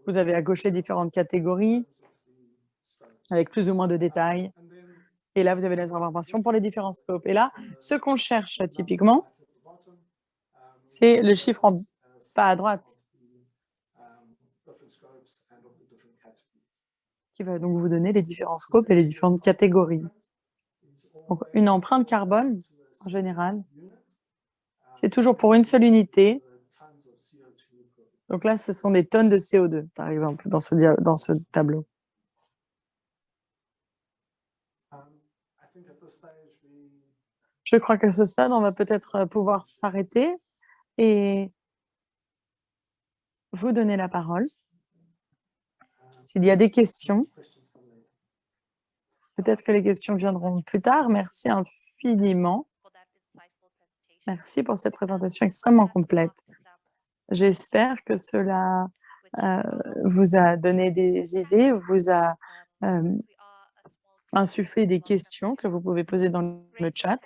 Vous avez à gauche les différentes catégories avec plus ou moins de détails. Et là, vous avez les informations pour les différents scopes. Et là, ce qu'on cherche typiquement, c'est le chiffre en bas à droite qui va donc vous donner les différents scopes et les différentes catégories. Donc, une empreinte carbone, en général, c'est toujours pour une seule unité. Donc là, ce sont des tonnes de CO2, par exemple, dans ce tableau. Je crois qu'à ce stade, on va peut-être pouvoir s'arrêter et vous donner la parole. S'il y a des questions, peut-être que les questions viendront plus tard. Merci infiniment. Merci pour cette présentation extrêmement complète. J'espère que cela vous a donné des idées, vous a insufflé des questions que vous pouvez poser dans le chat.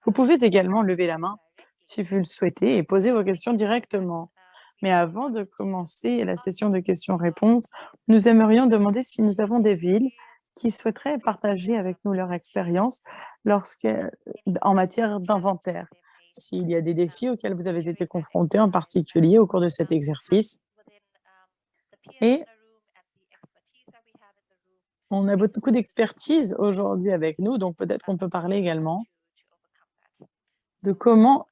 Vous pouvez également lever la main si vous le souhaitez et poser vos questions directement. Mais avant de commencer la session de questions-réponses, nous aimerions demander si nous avons des villes qui souhaiteraient partager avec nous leur expérience en matière d'inventaire. S'il y a des défis auxquels vous avez été confrontés en particulier au cours de cet exercice. Et on a beaucoup d'expertise aujourd'hui avec nous, donc peut-être qu'on peut parler également de comment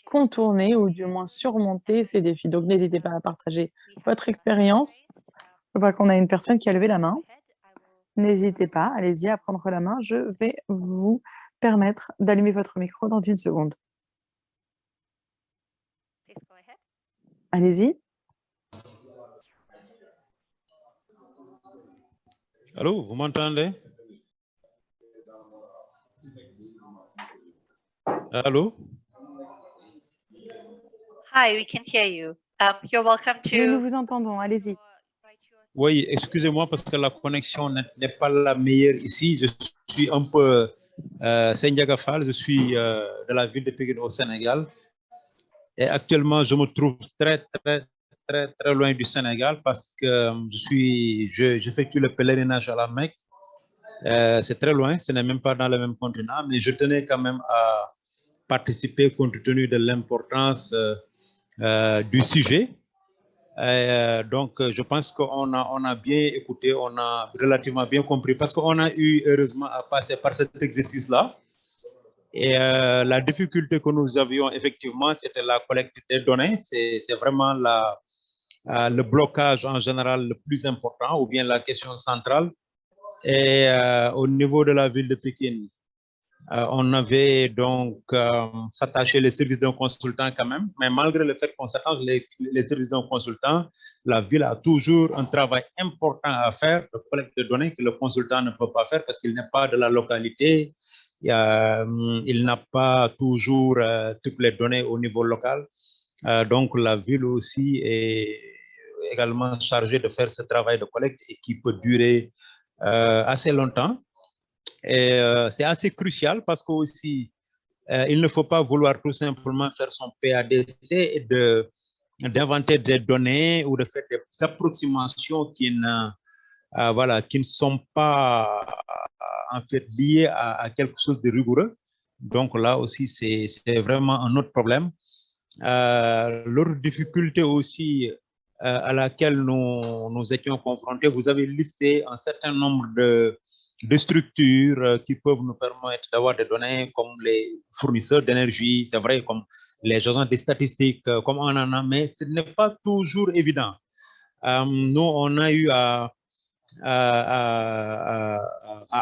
contourner ou du moins surmonter ces défis. Donc, n'hésitez pas à partager votre expérience. Je vois qu'on a une personne qui a levé la main. N'hésitez pas, allez-y à prendre la main. Je vais vous permettre d'allumer votre micro dans une seconde. Allez-y. Allô, vous m'entendez? Allô? Hi, we can hear you. You're welcome to. Oui, nous vous entendons. Allez-y. Oui, excusez-moi parce que la connexion n'est pas la meilleure ici. Je suis un peu Sendiaga Fall, je suis de la ville de Pékin au Sénégal. Et actuellement, je me trouve très loin du Sénégal parce que j'effectue le pèlerinage à la Mecque. C'est très loin, ce n'est même pas dans le même continent, mais je tenais quand même à participer compte tenu de l'importance du sujet. Donc, je pense qu'on a bien écouté, on a relativement bien compris parce qu'on a eu heureusement à passer par cet exercice-là. Et la difficulté que nous avions effectivement, c'était la collecte des données. C'est vraiment le blocage en général le plus important ou bien la question centrale. Et au niveau de la ville de Pékin, on avait donc s'attaché les services d'un consultant quand même, mais malgré le fait qu'on s'attache les services d'un consultant, la ville a toujours un travail important à faire de collecte de données que le consultant ne peut pas faire parce qu'il n'est pas de la localité, il n'a pas toujours toutes les données au niveau local. Donc la ville aussi est également chargée de faire ce travail de collecte et qui peut durer assez longtemps. Et c'est assez crucial parce qu'aussi, il ne faut pas vouloir tout simplement faire son PADC et d'inventer des données ou de faire des approximations qui ne sont pas en fait liées à quelque chose de rigoureux. Donc là aussi, c'est vraiment un autre problème. L'autre difficulté aussi à laquelle nous étions confrontés, vous avez listé un certain nombre de structures qui peuvent nous permettre d'avoir des données comme les fournisseurs d'énergie, c'est vrai, comme les agences des statistiques, comme on en a, mais ce n'est pas toujours évident. Nous, on a eu à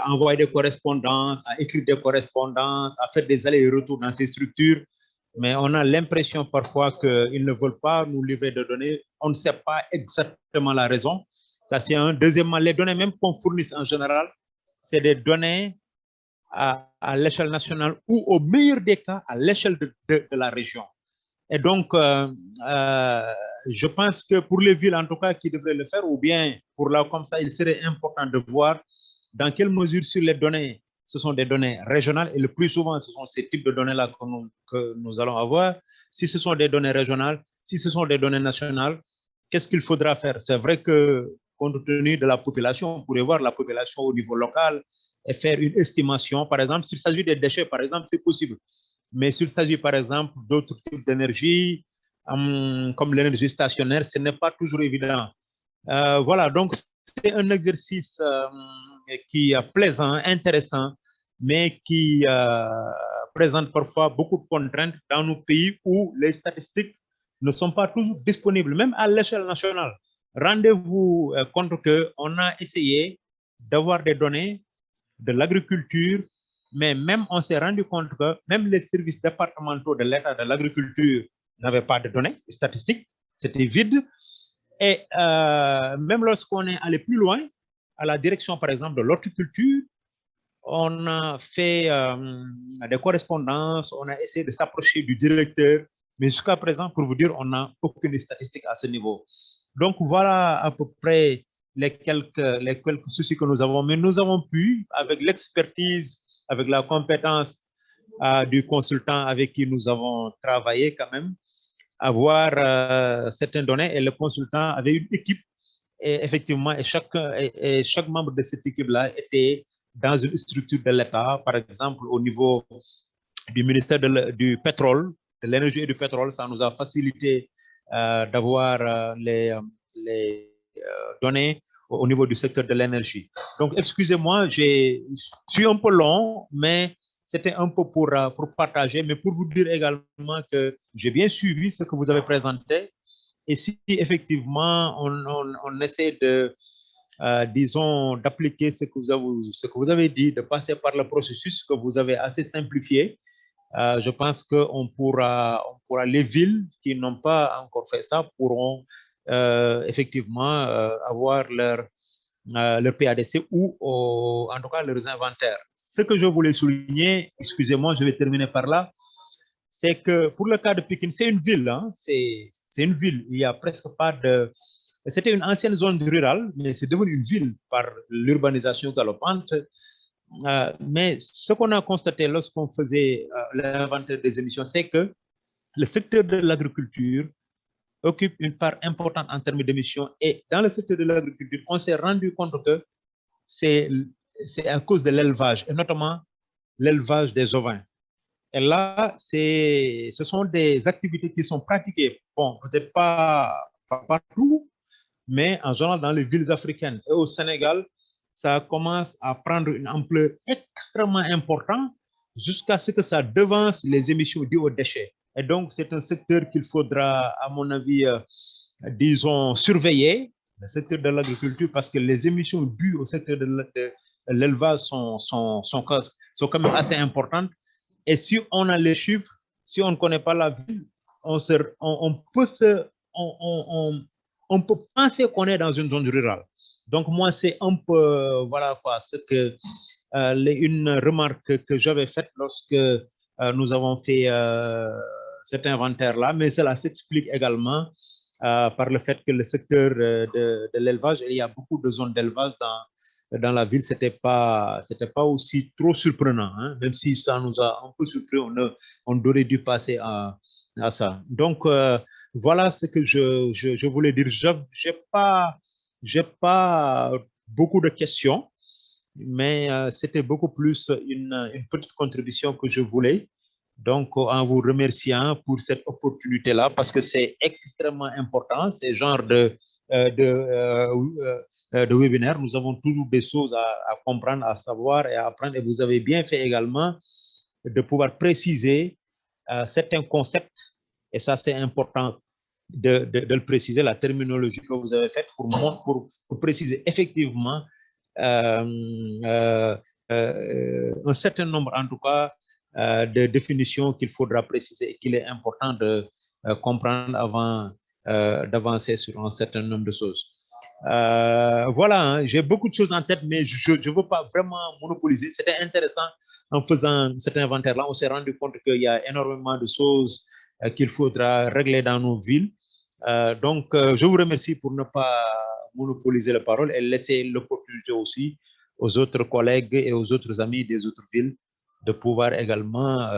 envoyer des correspondances, à écrire des correspondances, à faire des allers-retours dans ces structures, mais on a l'impression parfois qu'ils ne veulent pas nous livrer de données. On ne sait pas exactement la raison. Ça, c'est un. Deuxièmement, les données même qu'on fournisse en général, c'est des données à l'échelle nationale ou au meilleur des cas à l'échelle de la région. Et donc, je pense que pour les villes, en tout cas, qui devraient le faire, ou bien pour là, comme ça, il serait important de voir dans quelle mesure sur les données, ce sont des données régionales, et le plus souvent, ce sont ces types de données-là que nous allons avoir. Si ce sont des données régionales, si ce sont des données nationales, qu'est-ce qu'il faudra faire? C'est vrai que, compte tenu de la population, on pourrait voir la population au niveau local et faire une estimation. Par exemple, s'il s'agit des déchets, par exemple, c'est possible. Mais s'il s'agit, par exemple, d'autres types d'énergie, comme l'énergie stationnaire, ce n'est pas toujours évident. Voilà, donc c'est un exercice qui est plaisant, intéressant, mais qui présente parfois beaucoup de contraintes dans nos pays où les statistiques ne sont pas toujours disponibles, même à l'échelle nationale. Rendez-vous compte qu'on a essayé d'avoir des données de l'agriculture, mais même on s'est rendu compte que même les services départementaux de l'État de l'agriculture n'avaient pas de données statistiques, c'était vide. Et même lorsqu'on est allé plus loin, à la direction, par exemple, de l'horticulture, on a fait des correspondances, on a essayé de s'approcher du directeur, mais jusqu'à présent, pour vous dire, on n'a aucune statistique à ce niveau. Donc, voilà à peu près les quelques soucis que nous avons, mais nous avons pu, avec l'expertise, avec la compétence du consultant avec qui nous avons travaillé quand même, avoir certaines données, et le consultant avait une équipe, et effectivement, et chaque membre de cette équipe-là était dans une structure de l'État, par exemple au niveau du ministère du pétrole, de l'énergie et du pétrole. Ça nous a facilité d'avoir les données au niveau du secteur de l'énergie. Donc, excusez-moi, je suis un peu long, mais c'était un peu pour partager, mais pour vous dire également que j'ai bien suivi ce que vous avez présenté. Et si effectivement on essaie de, disons, d'appliquer ce que vous avez dit, de passer par le processus que vous avez assez simplifié, je pense qu'on pourra, les villes qui n'ont pas encore fait ça pourront effectivement avoir leur PADC ou en tout cas leurs inventaires. Ce que je voulais souligner, excusez-moi, je vais terminer par là, c'est que pour le cas de Pikine, c'est une ville, hein, c'est une ville, il n'y a presque pas de... C'était une ancienne zone rurale, mais c'est devenu une ville par l'urbanisation galopante. Mais ce qu'on a constaté lorsqu'on faisait l'inventaire des émissions, c'est que le secteur de l'agriculture occupe une part importante en termes d'émissions. Et dans le secteur de l'agriculture, on s'est rendu compte que c'est à cause de l'élevage, et notamment l'élevage des ovins. Et là, ce sont des activités qui sont pratiquées, bon, peut-être pas partout, mais en général dans les villes africaines. Et au Sénégal, ça commence à prendre une ampleur extrêmement importante jusqu'à ce que ça devance les émissions dues aux déchets. Et donc, c'est un secteur qu'il faudra, à mon avis, disons, surveiller, le secteur de l'agriculture, parce que les émissions dues au secteur de l'élevage sont quand même assez importantes. Et si on a les chiffres, si on ne connaît pas la ville, on peut penser qu'on est dans une zone rurale. Donc, moi, c'est un peu, voilà quoi, une remarque que j'avais faite lorsque nous avons fait cet inventaire-là, mais cela s'explique également par le fait que le secteur de l'élevage, il y a beaucoup de zones d'élevage dans la ville, c'était pas aussi trop surprenant, hein, même si ça nous a un peu surpris, on aurait dû passer à ça. Donc, voilà ce que je voulais dire. J'ai pas beaucoup de questions, mais c'était beaucoup plus une petite contribution que je voulais. Donc, en vous remerciant pour cette opportunité-là, parce que c'est extrêmement important, ces genres de webinaire, nous avons toujours des choses à comprendre, à savoir et à apprendre. Et vous avez bien fait également de pouvoir préciser certains concepts. Et ça, c'est important de le préciser, la terminologie que vous avez faite pour préciser effectivement un certain nombre, en tout cas, de définitions qu'il faudra préciser et qu'il est important de comprendre avant d'avancer sur un certain nombre de choses. Voilà, hein, j'ai beaucoup de choses en tête, mais je ne veux pas vraiment monopoliser. C'était intéressant en faisant cet inventaire-là. On s'est rendu compte qu'il y a énormément de choses qu'il faudra régler dans nos villes. Je vous remercie pour ne pas monopoliser la parole et laisser l'opportunité aussi aux autres collègues et aux autres amis des autres villes de pouvoir également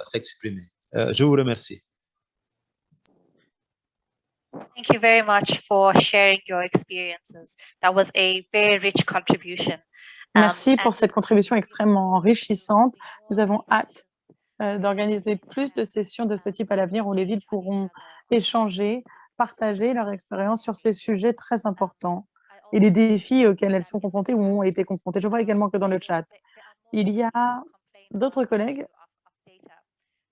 s'exprimer. Je vous remercie. Thank you very much for sharing your experiences. That was a very rich contribution. Merci pour cette contribution extrêmement enrichissante. Nous avons hâte d'organiser plus de sessions de ce type à l'avenir où les villes pourront échanger, partager leur expérience sur ces sujets très importants et les défis auxquels elles sont confrontées ou ont été confrontées. Je vois également que dans le chat, il y a d'autres collègues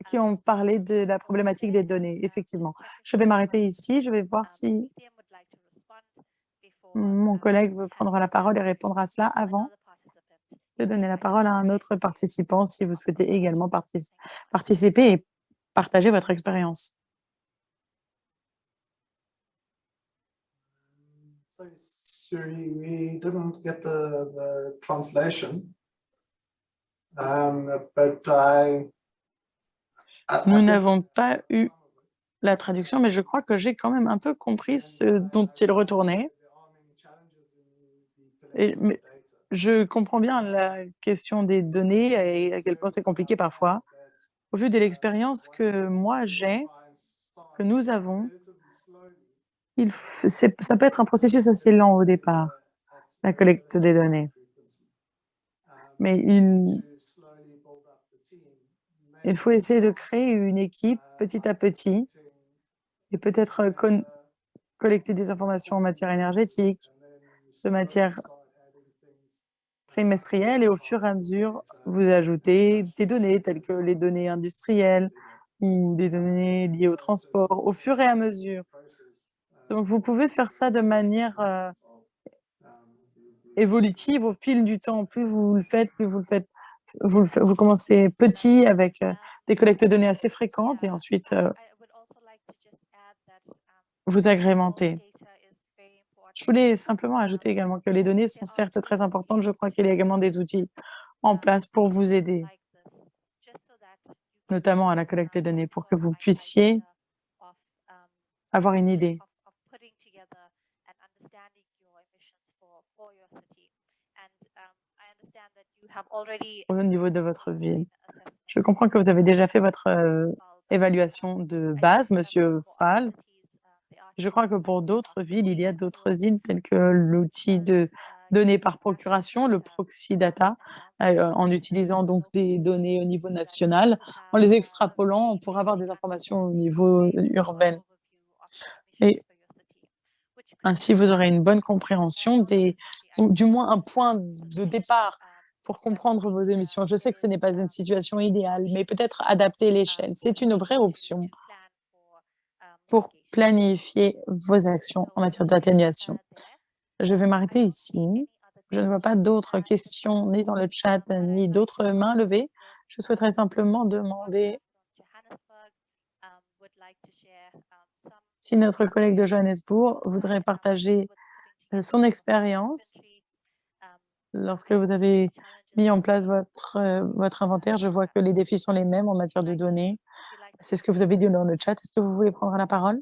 qui ont parlé de la problématique des données, effectivement. Je vais m'arrêter ici, je vais voir si mon collègue veut prendre la parole et répondre à cela avant de donner la parole à un autre participant si vous souhaitez également participer et partager votre expérience. Sorry, we didn't get the translation, but Nous n'avons pas eu la traduction, mais je crois que j'ai quand même un peu compris ce dont il retournait. Mais je comprends bien la question des données et à quel point c'est compliqué parfois. Au vu de l'expérience que moi j'ai, que nous avons, ça peut être un processus assez lent au départ, la collecte des données. Mais il faut essayer de créer une équipe petit à petit et peut-être collecter des informations en matière énergétique, de matière trimestrielle, et au fur et à mesure, vous ajoutez des données telles que les données industrielles ou des données liées au transport, au fur et à mesure. Donc, vous pouvez faire ça de manière évolutive au fil du temps. Plus vous le faites, vous commencez petit avec des collectes de données assez fréquentes et ensuite vous agrémentez. Je voulais simplement ajouter également que les données sont certes très importantes. Je crois qu'il y a également des outils en place pour vous aider, notamment à la collecte des données, pour que vous puissiez avoir une idée au niveau de votre ville. Je comprends que vous avez déjà fait votre évaluation de base, Monsieur Fall. Je crois que pour d'autres villes, il y a d'autres îles telles que l'outil de données par procuration, le proxy data, en utilisant donc des données au niveau national, en les extrapolant pour avoir des informations au niveau urbain. Et ainsi, vous aurez une bonne compréhension ou du moins un point de départ pour comprendre vos émissions. Je sais que ce n'est pas une situation idéale, mais peut-être adapter l'échelle. C'est une vraie option pour planifier vos actions en matière d'atténuation. Je vais m'arrêter ici. Je ne vois pas d'autres questions ni dans le chat, ni d'autres mains levées. Je souhaiterais simplement demander si notre collègue de Johannesburg voudrait partager son expérience lorsque vous avez mis en place votre inventaire. Je vois que les défis sont les mêmes en matière de données. C'est ce que vous avez dit dans le chat. Est-ce que vous voulez prendre la parole?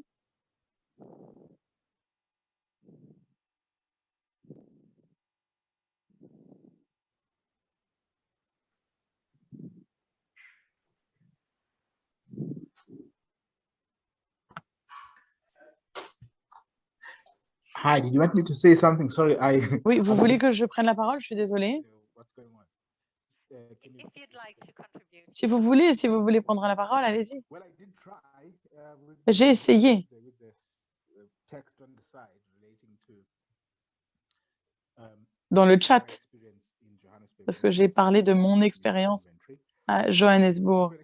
Hi, did you want me to say something? Sorry, Oui, vous voulez que je prenne la parole? Je suis désolée. Si vous voulez prendre la parole, allez-y. J'ai essayé. Dans le chat, parce que j'ai parlé de mon expérience à Johannesburg.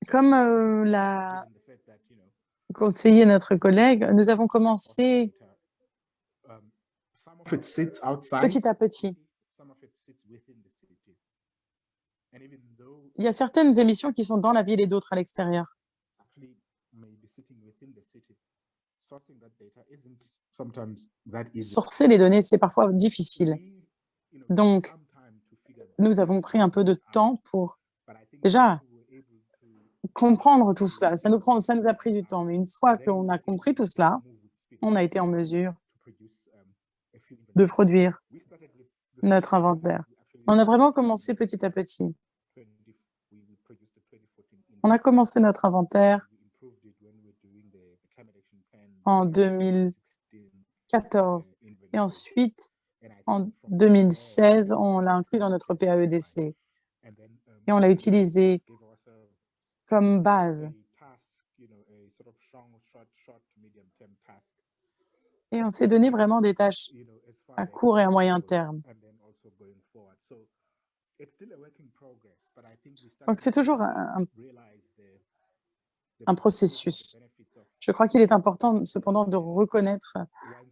Comme l'a conseillé notre collègue, nous avons commencé petit à petit. Il y a certaines émissions qui sont dans la ville et d'autres à l'extérieur. Sourcer les données, c'est parfois difficile. Donc, nous avons pris un peu de temps pour déjà comprendre tout cela. Ça nous a pris du temps, mais une fois qu'on a compris tout cela, on a été en mesure de produire notre inventaire. On a vraiment commencé petit à petit. On a commencé notre inventaire en 2014 et ensuite, en 2016, on l'a inclus dans notre PAEDC et on l'a utilisé comme base. Et on s'est donné vraiment des tâches à court et à moyen terme. Donc, c'est toujours un processus. Je crois qu'il est important, cependant, de reconnaître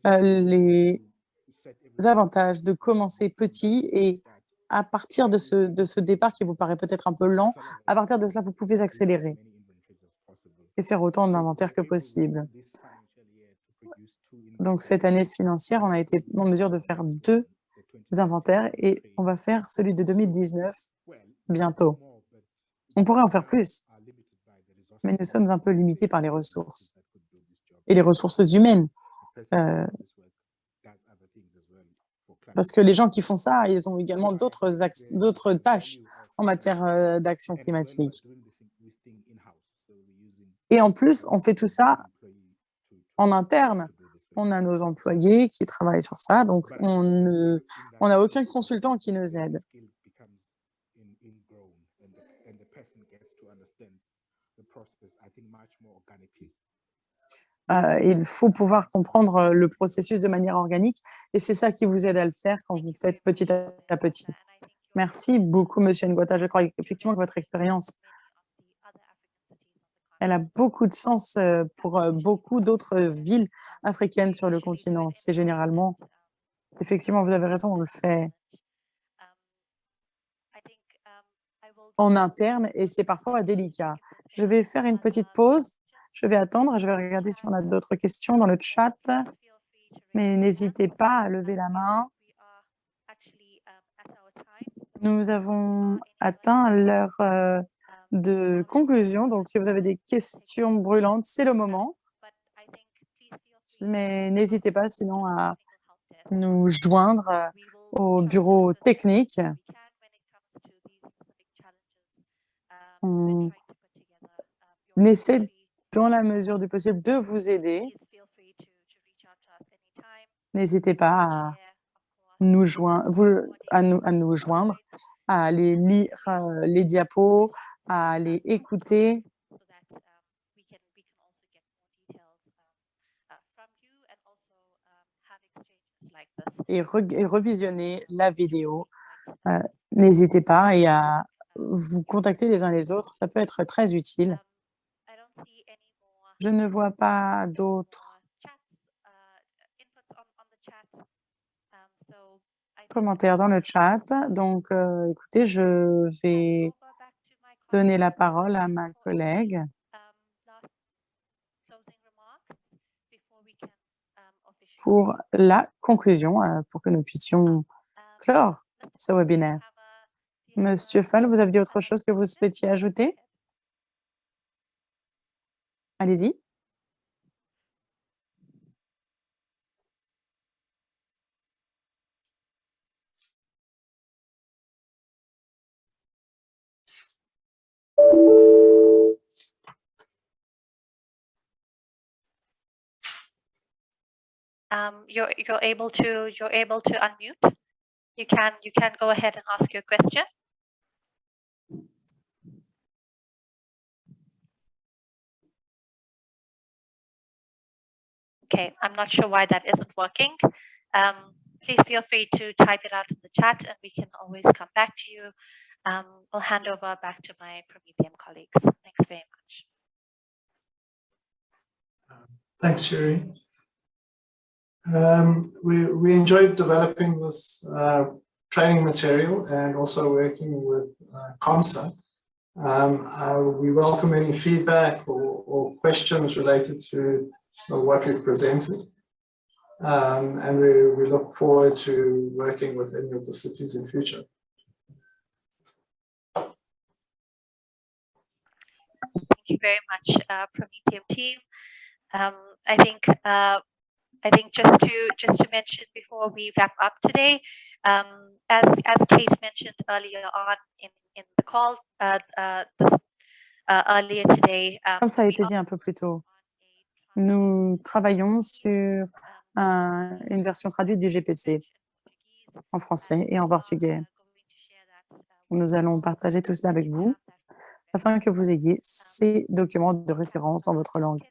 les avantages de commencer petit et à partir de ce départ qui vous paraît peut-être un peu lent, à partir de cela, vous pouvez accélérer et faire autant d'inventaire que possible. Donc, cette année financière, on a été en mesure de faire 2 inventaires et on va faire celui de 2019 bientôt. On pourrait en faire plus, mais nous sommes un peu limités par les ressources et les ressources humaines. Parce que les gens qui font ça, ils ont également d'autres tâches en matière d'action climatique. Et en plus, on fait tout ça en interne. On a nos employés qui travaillent sur ça, donc on n'a aucun consultant qui nous aide. Il faut pouvoir comprendre le processus de manière organique et c'est ça qui vous aide à le faire quand vous faites petit à petit. Merci beaucoup, Monsieur Ngwata. Je crois effectivement que votre expérience, elle a beaucoup de sens pour beaucoup d'autres villes africaines sur le continent. C'est généralement, effectivement, vous avez raison, on le fait en interne et c'est parfois délicat. Je vais faire une petite pause. Je vais attendre, je vais regarder si on a d'autres questions dans le chat, mais n'hésitez pas à lever la main. Nous avons atteint l'heure de conclusion, donc si vous avez des questions brûlantes, c'est le moment. Mais n'hésitez pas sinon à nous joindre au bureau technique. On essaie, dans la mesure du possible, de vous aider. N'hésitez pas à nous joindre, à aller lire les diapos, à aller écouter. Et revisionner la vidéo. N'hésitez pas et à vous contacter les uns les autres, ça peut être très utile. Je ne vois pas d'autres commentaires dans le chat, donc écoutez, je vais donner la parole à ma collègue. Pour la conclusion, pour que nous puissions clore ce webinaire. Monsieur Fall, vous aviez autre chose que vous souhaitiez ajouter? Allez-y. You're able to unmute. You can go ahead and ask your question. Okay, I'm not sure why that isn't working. Please feel free to type it out in the chat and we can always come back to you. I'll hand over back to my Prometheum colleagues. Thanks very much. Thanks, Shiri. We enjoyed developing this training material and also working with COMSA. We welcome any feedback or questions related to what we've presented. And we look forward to working with any of the cities in future. Thank Thank you very much, Prometheum team. I think just to mention before we wrap up today, as Kate mentioned earlier on in the call, earlier today. Comme ça a été dit un peu plus tôt, nous travaillons sur une version traduite du GPC en français et en portugais. Nous allons partager tout cela avec vous afin que vous ayez ces documents de référence dans votre langue.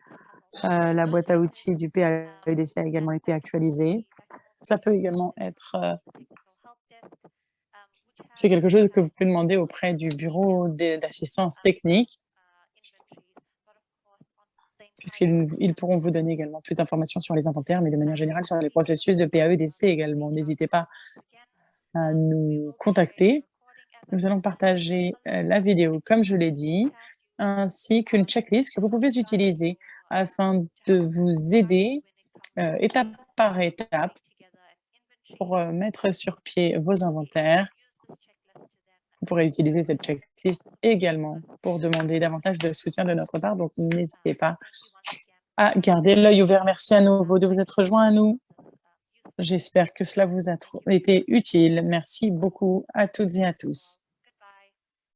La boîte à outils du PAEDC a également été actualisée. Ça peut également être... c'est quelque chose que vous pouvez demander auprès du bureau d'assistance technique, puisqu'ils pourront vous donner également plus d'informations sur les inventaires, mais de manière générale sur les processus de PAEDC également. N'hésitez pas à nous contacter. Nous allons partager la vidéo, comme je l'ai dit, ainsi qu'une checklist que vous pouvez utiliser afin de vous aider étape par étape pour mettre sur pied vos inventaires. Vous pourrez utiliser cette checklist également pour demander davantage de soutien de notre part, donc n'hésitez pas à garder l'œil ouvert. Merci à nouveau de vous être rejoints à nous. J'espère que cela vous a été utile. Merci beaucoup à toutes et à tous.